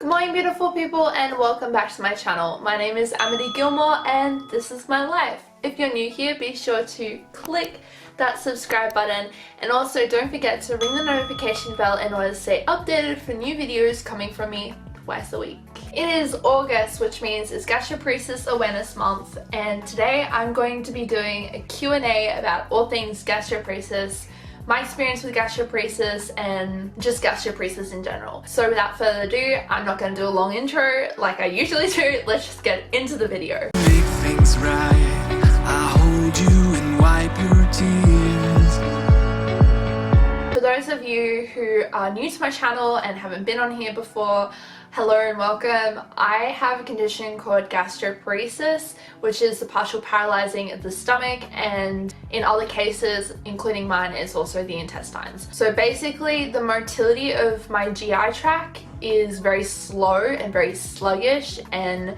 morning beautiful people and welcome back to my channel. My name is Amity Gilmour and this is my life. If you're new here, be sure to click that subscribe button and also don't forget to ring the notification bell in order to stay updated for new videos coming from me twice a week. It is August, which means it's Gastroparesis Awareness Month, and today I'm going to be doing a Q&A about all things gastroparesis, my experience with gastroparesis and just gastroparesis in general. So without further ado, I'm not going to do a long intro like I usually do. Let's just get into the video. Make things right. I hold you and wipe your tears. For those of you who are new to my channel and haven't been on here before, hello and welcome. I have a condition called gastroparesis, which is the partial paralyzing of the stomach, and in other cases, including mine, is also the intestines. So basically, the motility of my GI tract is very slow and very sluggish and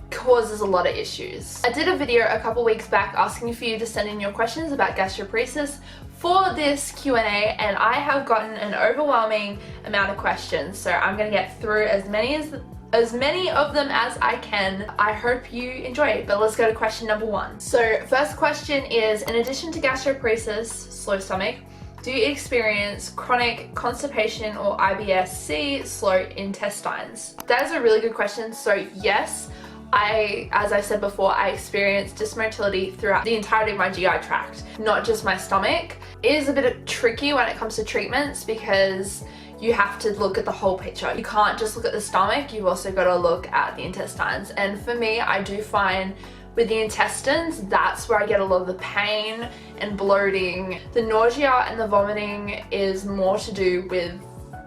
causes a lot of issues. I did a video a couple weeks back asking for you to send in your questions about gastroparesis for this Q&A, and I have gotten an overwhelming amount of questions, so I'm going to get through as many of them as I can. I hope you enjoy, but let's go to question number one. So first question is, in addition to gastroparesis, slow stomach, do you experience chronic constipation or IBS-C, slow intestines? That is a really good question. So yes, as I said before, I experienced dysmotility throughout the entirety of my GI tract, not just my stomach. It is a bit tricky when it comes to treatments because you have to look at the whole picture. You can't just look at the stomach, you've also got to look at the intestines. And for me, I do find with the intestines, that's where I get a lot of the pain and bloating. The nausea and the vomiting is more to do with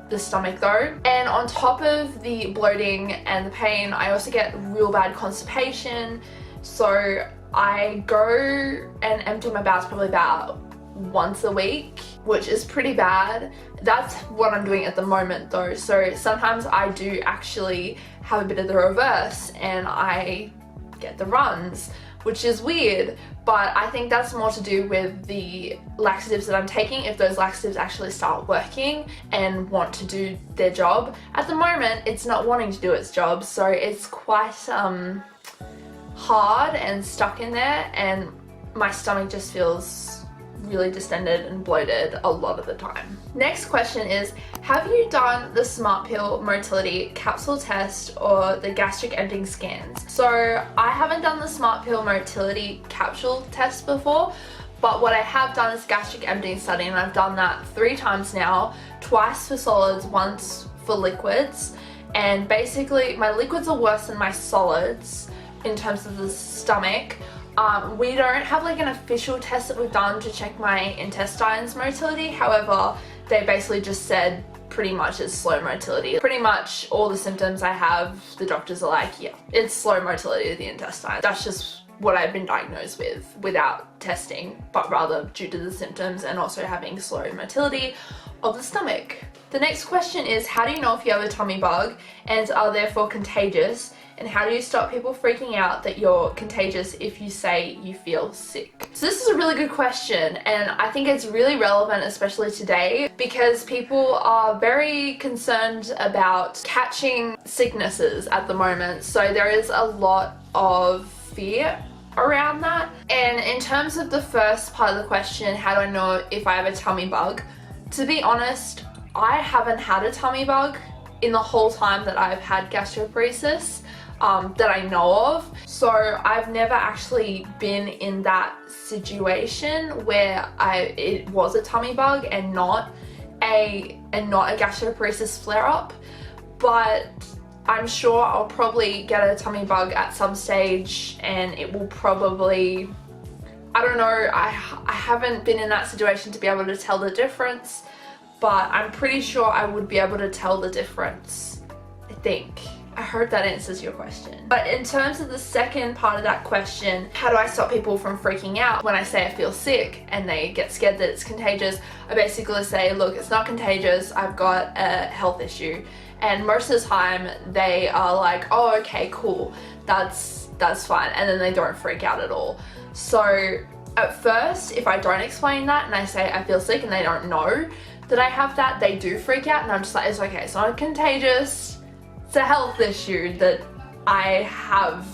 the stomach though. And on top of the bloating and the pain, I also get real bad constipation. So I go and empty my bowels probably about once a week, which is pretty bad. That's what I'm doing at the moment though. So sometimes I do actually have a bit of the reverse and I get the runs, which is weird, but I think that's more to do with the laxatives that I'm taking, if those laxatives actually start working and want to do their job. At the moment, it's not wanting to do its job, so it's quite hard and stuck in there, and my stomach just feels really distended and bloated a lot of the time. Next question is, have you done the Smart Pill motility capsule test or the gastric emptying scans? So I haven't done the Smart Pill motility capsule test before, but what I have done is gastric emptying study, and I've done that 3 times now, twice for solids, once for liquids. And basically my liquids are worse than my solids in terms of the stomach. We don't have like an official test that we've done to check my intestines motility. However, they basically just said pretty much it's slow motility. Pretty much all the symptoms I have, the doctors are like, yeah, it's slow motility of the intestine. That's just what I've been diagnosed with without testing, but rather due to the symptoms and also having slow motility of the stomach. The next question is, how do you know if you have a tummy bug and are therefore contagious? And how do you stop people freaking out that you're contagious if you say you feel sick? So this is a really good question, and I think it's really relevant, especially today, because people are very concerned about catching sicknesses at the moment. So there is a lot of fear around that. And in terms of the first part of the question, how do I know if I have a tummy bug? To be honest, I haven't had a tummy bug in the whole time that I've had gastroparesis. That I know of. So I've never actually been in that situation where it was a tummy bug and not a gastroparesis flare-up, but I'm sure I'll probably get a tummy bug at some stage, and it will probably, I don't know, I haven't been in that situation to be able to tell the difference, but I'm pretty sure I would be able to tell the difference, I think. I hope that answers your question. But in terms of the second part of that question, how do I stop people from freaking out when I say I feel sick and they get scared that it's contagious? I basically say, look, it's not contagious, I've got a health issue. And most of the time they are like, oh, okay, cool, that's fine. And then they don't freak out at all. So at first, if I don't explain that and I say I feel sick and they don't know that I have that, they do freak out, and I'm just like, it's okay, it's not contagious, It's a health issue that I have,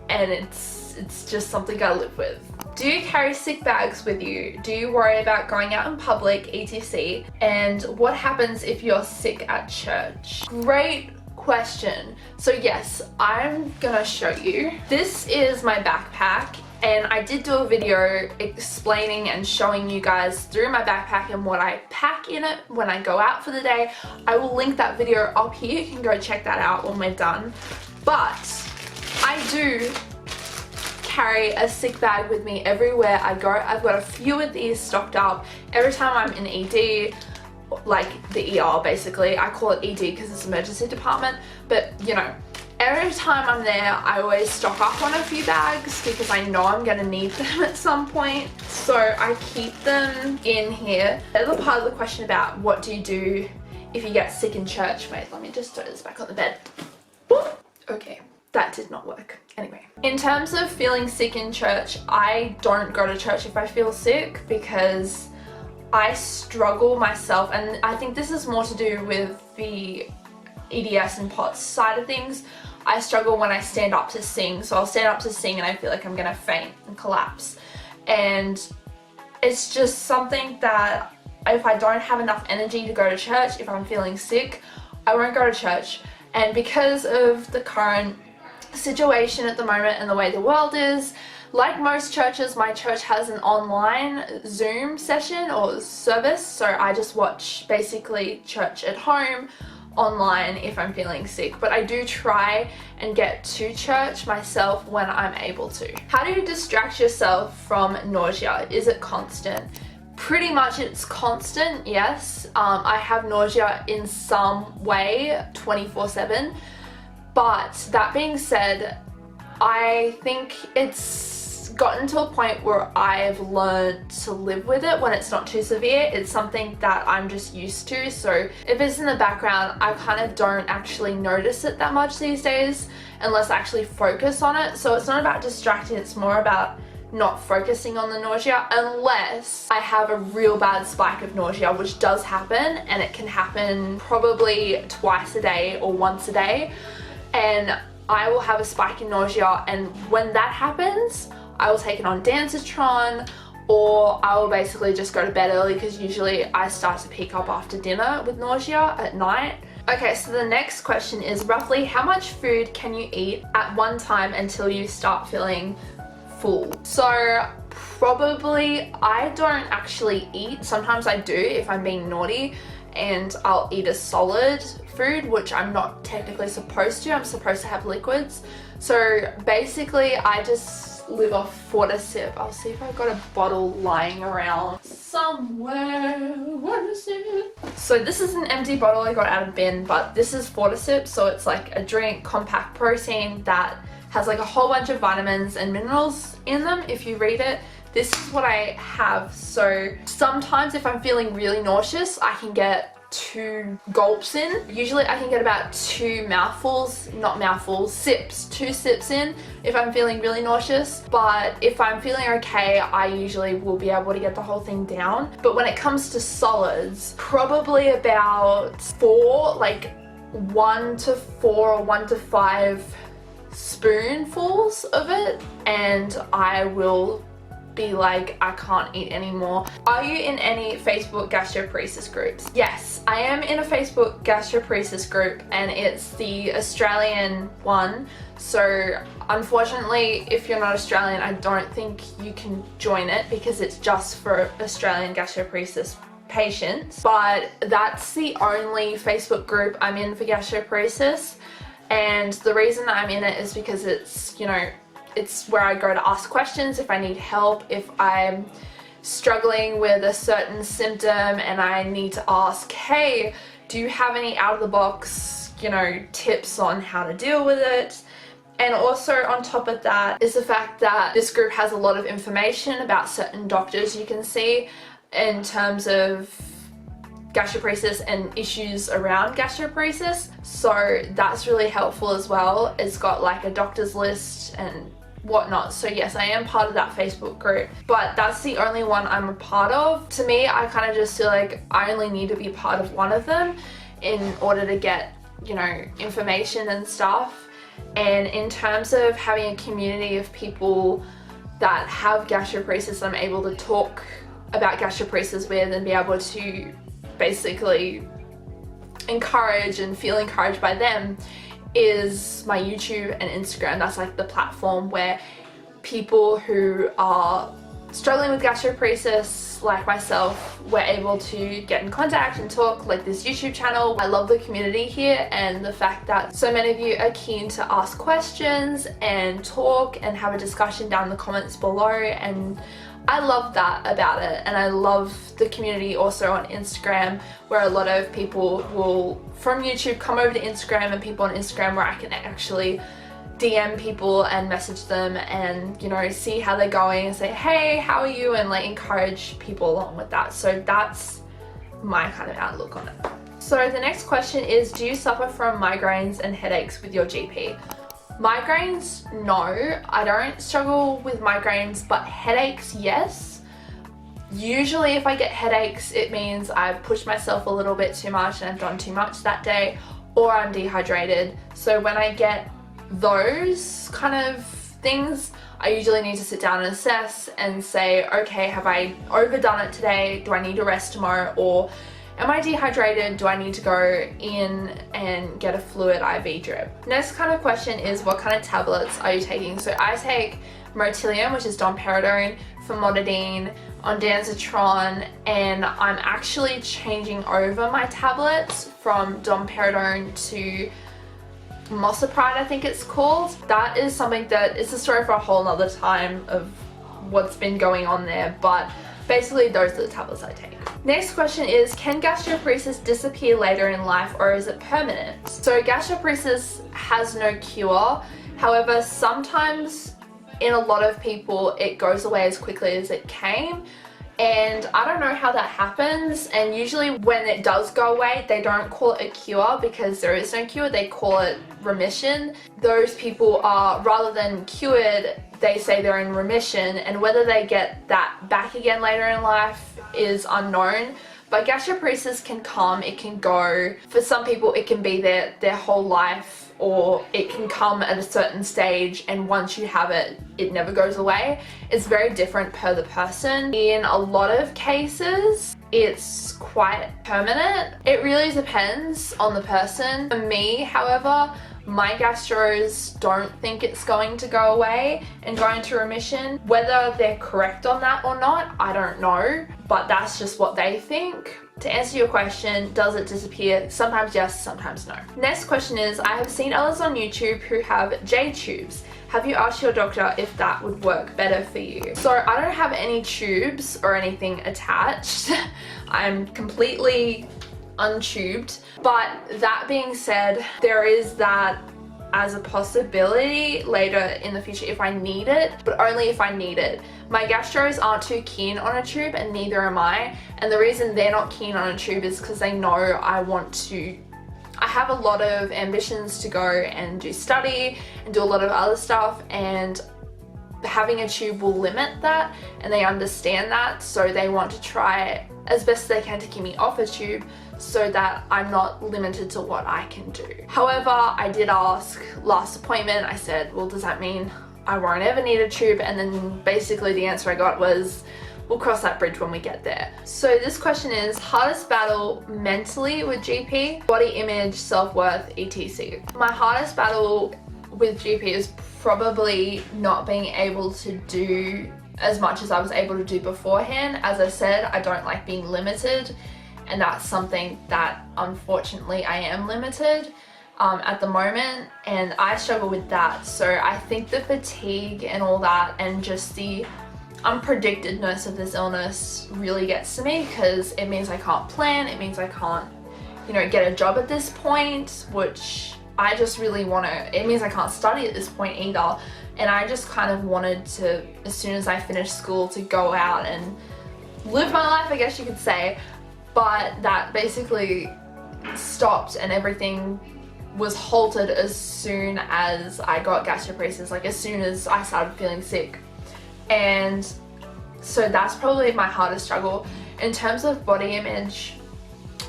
and it's just something I live with. Do you carry sick bags with you? Do you worry about going out in public, etc.? And what happens if you're sick at church? Great question. So yes, I'm gonna show you. This is my backpack, and I did do a video explaining and showing you guys through my backpack and what I pack in it when I go out for the day. I will link that video up here. You can go check that out when we're done. But I do carry a sick bag with me everywhere I go. I've got a few of these stocked up. Every time I'm in ED, like the ER basically, I call it ED because it's emergency department, but you know, every time I'm there I always stock up on a few bags because I know I'm gonna need them at some point, so I keep them in here. The other part of the question about what do you do if you get sick in church, wait, let me just throw this back on the bed. Okay, that did not work. Anyway, in terms of feeling sick in church, I don't go to church if I feel sick because I struggle myself, and I think this is more to do with the EDS and POTS side of things. I struggle when I stand up to sing, so I'll stand up to sing and I feel like I'm gonna faint and collapse. And it's just something that if I don't have enough energy to go to church, if I'm feeling sick, I won't go to church. And because of the current situation at the moment and the way the world is, like most churches, my church has an online Zoom session or service, so I just watch basically church at home online if I'm feeling sick, but I do try and get to church myself when I'm able to. How do you distract yourself from nausea? Is it constant? Pretty much it's constant, yes. I have nausea in some way 24/7, but that being said, I think it's gotten to a point where I've learned to live with it when it's not too severe. It's something that I'm just used to, so if it's in the background, I kind of don't actually notice it that much these days unless I actually focus on it. So it's not about distracting, it's more about not focusing on the nausea unless I have a real bad spike of nausea, which does happen, and it can happen probably twice a day or once a day, and I will have a spike in nausea, and when that happens I will take it on Dancitron, or I will basically just go to bed early because usually I start to peak up after dinner with nausea at night. Okay, so the next question is roughly how much food can you eat at one time until you start feeling full? So probably I don't actually eat. Sometimes I do if I'm being naughty, and I'll eat a solid food, which I'm not technically supposed to. I'm supposed to have liquids. So basically I just live off water sip. I'll see if I've got a bottle lying around somewhere. What is it? So this is an empty bottle I got out of bin, but this is water sip, so it's like a drink, compact protein that has like a whole bunch of vitamins and minerals in them if you read it. This is what I have. So sometimes if I'm feeling really nauseous, I can get 2 gulps in. Usually I can get about 2 mouthfuls, not mouthfuls, sips, 2 sips in if I'm feeling really nauseous. But if I'm feeling okay, I usually will be able to get the whole thing down. But when it comes to solids, probably about 4, like 1 to 4 or 1 to 5 spoonfuls of it, and I will be like, I can't eat anymore. Are you in any Facebook gastroparesis groups? Yes, I am in a Facebook gastroparesis group, and it's the Australian one. So unfortunately, if you're not Australian, I don't think you can join it because it's just for Australian gastroparesis patients. But that's the only Facebook group I'm in for gastroparesis, and the reason that I'm in it is because it's, you know, it's where I go to ask questions if I need help, if I'm struggling with a certain symptom and I need to ask, hey, do you have any out of the box, you know, tips on how to deal with it? And also on top of that is the fact that this group has a lot of information about certain doctors you can see in terms of gastroparesis and issues around gastroparesis, so that's really helpful as well. It's got like a doctor's list and whatnot. So yes, I am part of that Facebook group, but that's the only one I'm a part of. To me, I kind of just feel like I only need to be part of one of them in order to get you know, information and stuff. And in terms of having a community of people that have gastroparesis, I'm able to talk about gastroparesis with and be able to basically encourage and feel encouraged by them, is my YouTube and Instagram. That's like the platform where people who are struggling with gastroparesis, like myself, we're able to get in contact and talk, like this YouTube channel. I love the community here and the fact that so many of you are keen to ask questions and talk and have a discussion down in the comments below, and I love that about it. And I love the community also on Instagram, where a lot of people will from YouTube come over to Instagram, and people on Instagram where I can actually DM people and message them and, you know, see how they're going and say, hey, how are you, and like encourage people along with that. So that's my kind of outlook on it. So the next question is, do you suffer from migraines and headaches with your GP? Migraines, no, I don't struggle with migraines, but headaches, yes. Usually if I get headaches, it means I've pushed myself a little bit too much and I've done too much that day, or I'm dehydrated. So when I get those kind of things, I usually need to sit down and assess and say, okay, have I overdone it today? Do I need to rest tomorrow? Or am I dehydrated? Do I need to go in and get a fluid IV drip? Next kind of question is, what kind of tablets are you taking? So I take Motilium, which is domperidone, famotidine, ondansetron, and I'm actually changing over my tablets from domperidone to Motility, I think it's called. That is something that it's a story for a whole nother time of what's been going on there, but basically those are the tablets I take. Next question is, can gastroparesis disappear later in life, or is it permanent? So gastroparesis has no cure. However, sometimes in a lot of people it goes away as quickly as it came. And I don't know how that happens, and usually when it does go away, they don't call it a cure because there is no cure, they call it remission. Those people are, rather than cured, they say they're in remission, and whether they get that back again later in life is unknown. But gastroparesis can come, it can go. For some people it can be their whole life, or it can come at a certain stage, and once you have it, it never goes away. It's very different per the person. In a lot of cases, it's quite permanent. It really depends on the person. For me, however, my gastros don't think it's going to go away and go into remission. Whether they're correct on that or not, I don't know, but that's just what they think. To answer your question, does it disappear? Sometimes yes, sometimes no. Next question is, I have seen others on YouTube who have J tubes. Have you asked your doctor if that would work better for you? So I don't have any tubes or anything attached. I'm completely untubed. But that being said, there is that as a possibility later in the future if I need it, but only if I need it. My gastros aren't too keen on a tube, and neither am I. And the reason they're not keen on a tube is because they know I have a lot of ambitions to go and do study and do a lot of other stuff, and having a tube will limit that, and they understand that, so they want to try as best they can to keep me off a tube so that I'm not limited to what I can do. However, I did ask last appointment, I said, well, does that mean I won't ever need a tube? And then basically the answer I got was, we'll cross that bridge when we get there. So this question is, hardest battle mentally with GP, body image, self-worth, etc. My hardest battle with GP is probably not being able to do as much as I was able to do beforehand. As I said, I don't like being limited, and that's something that unfortunately I am limited at the moment, and I struggle with that. So I think the fatigue and all that, and just the unpredictedness of this illness really gets to me, because it means I can't plan, it means I can't, you know, get a job at this point, which I just really want to, it means I can't study at this point either. And I just kind of wanted to, as soon as I finished school, to go out and live my life, I guess you could say. But that basically stopped, and everything was halted as soon as I got gastroparesis, like as soon as I started feeling sick. And so that's probably my hardest struggle. In terms of body image,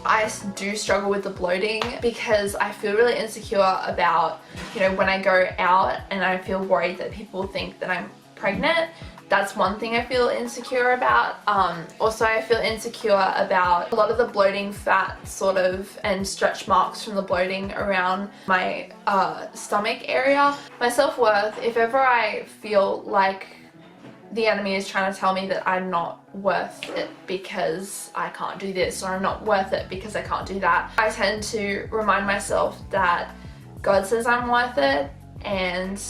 I do struggle with the bloating because I feel really insecure about, you know, when I go out and I feel worried that people think that I'm pregnant. That's one thing I feel insecure about. Also, I feel insecure about a lot of the bloating fat sort of and stretch marks from the bloating around my stomach area. My self-worth, if ever I feel like the enemy is trying to tell me that I'm not worth it because I can't do this, or I'm not worth it because I can't do that, I tend to remind myself that God says I'm worth it, and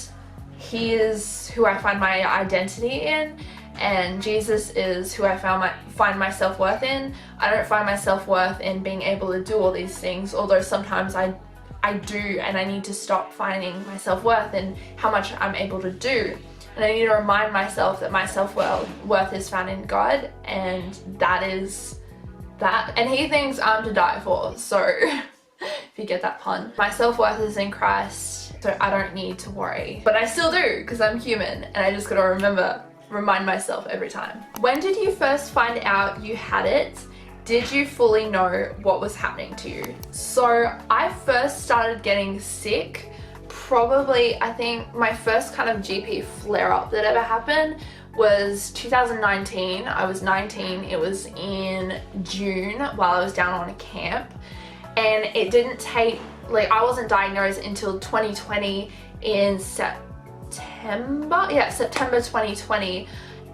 He is who I find my identity in, and Jesus is who I find my self-worth in. I don't find my self-worth in being able to do all these things, although sometimes I do, and I need to stop finding my self-worth in how much I'm able to do. And I need to remind myself that my self-worth is found in God, and that is that. And He thinks I'm to die for, so if you get that pun. My self-worth is in Christ, so I don't need to worry. But I still do, because I'm human, and I just gotta remind myself every time. When did you first find out you had it? Did you fully know what was happening to you? So I first started getting sick probably, I think my first kind of GP flare-up that ever happened was 2019. I was 19. It was in June while I was down on a camp, and it didn't take, like, I wasn't diagnosed until 2020 in September 2020,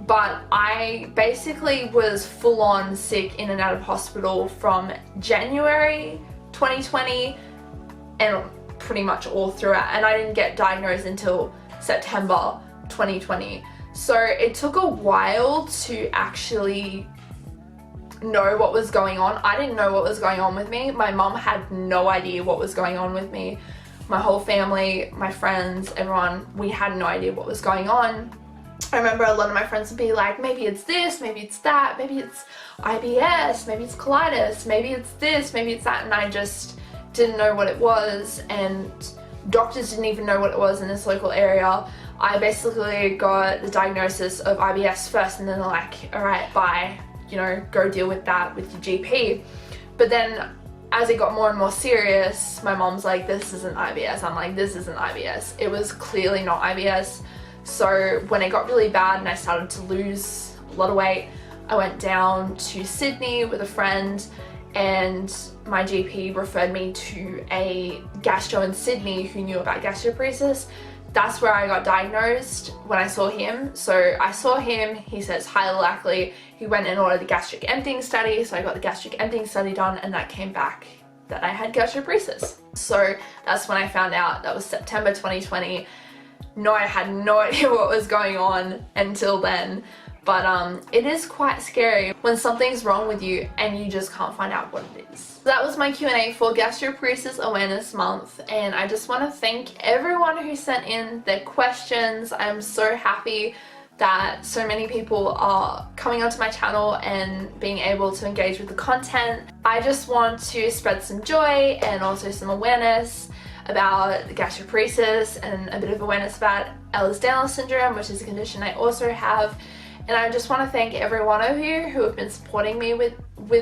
but I basically was full-on sick in and out of hospital from January 2020 and pretty much all throughout, and I didn't get diagnosed until September 2020. So it took a while to actually know what was going on. I didn't know what was going on with me. My mom had no idea what was going on with me. My whole family, my friends, everyone, we had no idea what was going on. I remember a lot of my friends would be like, maybe it's this, maybe it's that, maybe it's IBS, maybe it's colitis, maybe it's this, maybe it's that, and I just didn't know what it was, and doctors didn't even know what it was in this local area. I basically got the diagnosis of IBS first, and then they're like, all right, bye, you know, go deal with that with your GP. But then as it got more and more serious, my mom's like, this isn't IBS. I'm like, this isn't IBS. It was clearly not IBS. So when it got really bad and I started to lose a lot of weight, I went down to Sydney with a friend, and my GP referred me to a gastro in Sydney who knew about gastroparesis. That's where I got diagnosed when I saw him. So I saw him, he says highly likely. He went and ordered the gastric emptying study, so I got the gastric emptying study done, and that came back that I had gastroparesis. So that's when I found out. That was September 2020. No, I had no idea what was going on until then. But it is quite scary when something's wrong with you and you just can't find out what it is. So that was my Q&A for Gastroparesis Awareness Month, and I just want to thank everyone who sent in their questions. I'm so happy that so many people are coming onto my channel and being able to engage with the content. I just want to spread some joy and also some awareness about gastroparesis and a bit of awareness about Ehlers-Danlos syndrome, which is a condition I also have. And I just want to thank every one of you who have been supporting me with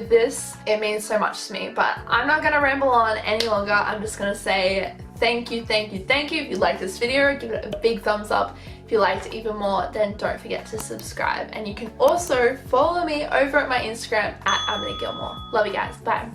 this. It means so much to me. But I'm not going to ramble on any longer. I'm just going to say thank you, thank you, thank you. If you liked this video, give it a big thumbs up. If you liked it even more, then don't forget to subscribe. And you can also follow me over at my Instagram at Amity Gilmour. Love you guys. Bye.